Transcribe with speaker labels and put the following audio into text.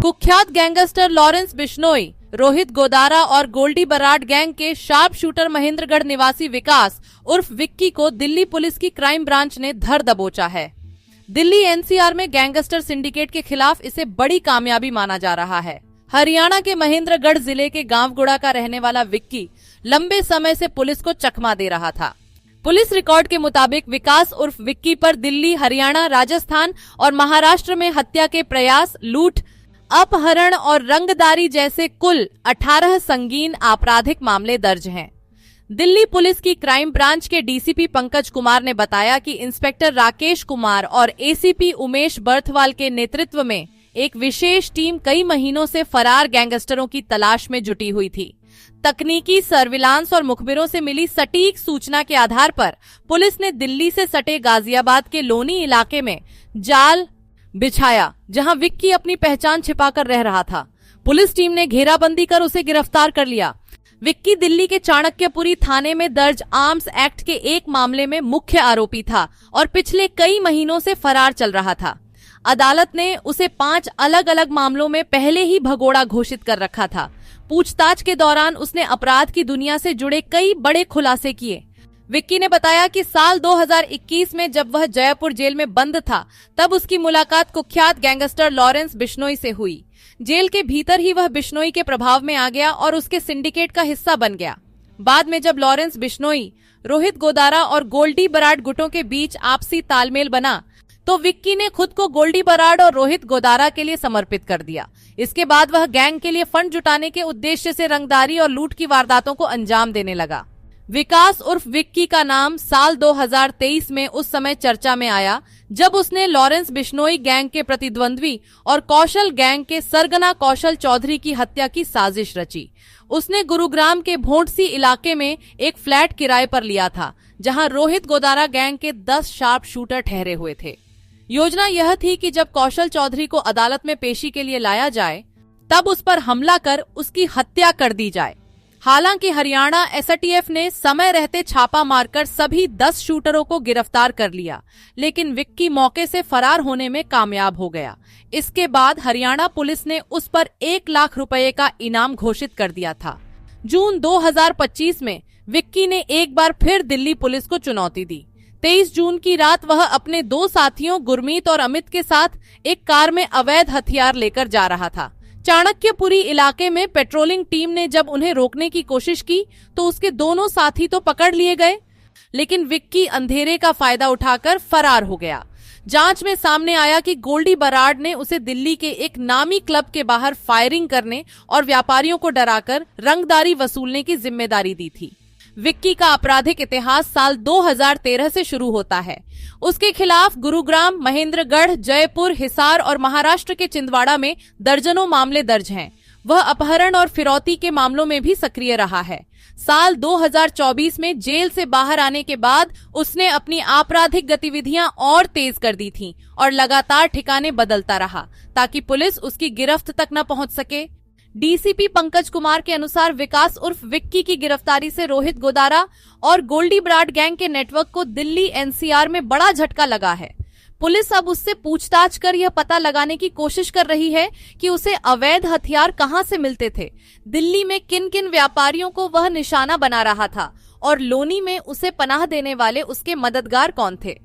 Speaker 1: कुख्यात gangster Lawrence Bishnoi, Rohit Godara और Goldy Barad gang के शार्प शूटर महेंद्रगढ़ निवासी विकास उर्फ विक्की को दिल्ली पुलिस की क्राइम ब्रांच ने धर दबोचा है। दिल्ली एनसीआर में गैंगस्टर सिंडिकेट के खिलाफ इसे बड़ी कामयाबी माना जा रहा है। हरियाणा के महेंद्रगढ़ जिले के गांवगुड़ा का रहने वाला विक्की लंबे समय से पुलिस को चकमा दे रहा था। पुलिस रिकॉर्ड के मुताबिक विकास उर्फ विक्की पर दिल्ली, हरियाणा, राजस्थान और महाराष्ट्र में हत्या के प्रयास, लूट, अपहरण और रंगदारी जैसे कुल 18 संगीन आपराधिक मामले दर्ज हैं। दिल्ली पुलिस की क्राइम ब्रांच के डीसीपी पंकज कुमार ने बताया कि इंस्पेक्टर राकेश कुमार और एसीपी उमेश बर्थवाल के नेतृत्व में एक विशेष टीम कई महीनों से फरार गैंगस्टरों की तलाश में जुटी हुई थी। तकनीकी सर्विलांस और मुखबिरों से मिली सटीक सूचना के आधार पर पुलिस ने दिल्ली से सटे गाजियाबाद के लोनी इलाके में जाल बिछाया, जहां विक्की अपनी पहचान छिपाकर रह रहा था। पुलिस टीम ने घेराबंदी कर उसे गिरफ्तार कर लिया। विक्की दिल्ली के चाणक्यपुरी थाने में दर्ज आर्म्स एक्ट के एक मामले में मुख्य आरोपी था और पिछले कई महीनों से फरार चल रहा था। अदालत ने उसे 5 अलग अलग मामलों में पहले ही भगोड़ा घोषित कर रखा था। पूछताछ के दौरान उसने अपराध की दुनिया से जुड़े कई बड़े खुलासे किए। विक्की ने बताया कि साल 2021 में जब वह जयपुर जेल में बंद था, तब उसकी मुलाकात कुख्यात गैंगस्टर लॉरेंस बिश्नोई से हुई। जेल के भीतर ही वह बिश्नोई के प्रभाव में आ गया और उसके सिंडिकेट का हिस्सा बन गया। बाद में जब लॉरेंस बिश्नोई, रोहित गोदारा और गोल्डी बराड गुटों के बीच आपसी तालमेल बना, तो विक्की ने खुद को गोल्डी बराड और रोहित गोदारा के लिए समर्पित कर दिया। इसके बाद वह गैंग के लिए फंड जुटाने के उद्देश्य से रंगदारी और लूट की वारदातों को अंजाम देने लगा। विकास उर्फ विक्की का नाम साल 2023 में उस समय चर्चा में आया जब उसने लॉरेंस बिश्नोई गैंग के प्रतिद्वंद्वी और कौशल गैंग के सरगना कौशल चौधरी की हत्या की साजिश रची। उसने गुरुग्राम के भोंटसी इलाके में एक फ्लैट किराए पर लिया था, जहां रोहित गोदारा गैंग के 10 शार्प शूटर ठहरे हुए थे। योजना यह थी कि जब कौशल चौधरी को अदालत में पेशी के लिए लाया जाए, तब उस पर हमला कर उसकी हत्या कर दी जाए। हालांकि हरियाणा एसटीएफ ने समय रहते छापा मारकर सभी 10 शूटरों को गिरफ्तार कर लिया, लेकिन विक्की मौके से फरार होने में कामयाब हो गया। इसके बाद हरियाणा पुलिस ने उस पर 1 लाख रुपए का इनाम घोषित कर दिया था। जून 2025 में विक्की ने एक बार फिर दिल्ली पुलिस को चुनौती दी। 23 जून की रात वह अपने 2 साथियों गुरमीत और अमित के साथ एक कार में अवैध हथियार लेकर जा रहा था। चाणक्यपुरी इलाके में पेट्रोलिंग टीम ने जब उन्हें रोकने की कोशिश की तो उसके दोनों साथी तो पकड़ लिए गए, लेकिन विक्की अंधेरे का फायदा उठाकर फरार हो गया। जांच में सामने आया कि गोल्डी बराड ने उसे दिल्ली के एक नामी क्लब के बाहर फायरिंग करने और व्यापारियों को डराकर रंगदारी वसूलने की जिम्मेदारी दी थी। विक्की का आपराधिक इतिहास साल 2013 से शुरू होता है। उसके खिलाफ गुरुग्राम, महेंद्रगढ़, जयपुर, हिसार और महाराष्ट्र के छिंदवाड़ा में दर्जनों मामले दर्ज हैं। वह अपहरण और फिरौती के मामलों में भी सक्रिय रहा है। साल 2024 में जेल से बाहर आने के बाद उसने अपनी आपराधिक गतिविधियां और तेज कर दी थीं और लगातार ठिकाने बदलता रहा ताकि पुलिस उसकी गिरफ्त तक न पहुंच सके। डीसीपी पंकज कुमार के अनुसार विकास उर्फ विक्की की गिरफ्तारी से रोहित गोदारा और गोल्डी बराड गैंग के नेटवर्क को दिल्ली एनसीआर में बड़ा झटका लगा है। पुलिस अब उससे पूछताछ कर यह पता लगाने की कोशिश कर रही है कि उसे अवैध हथियार कहां से मिलते थे, दिल्ली में किन किन व्यापारियों को वह निशाना बना रहा था और लोनी में उसे पनाह देने वाले उसके मददगार कौन थे।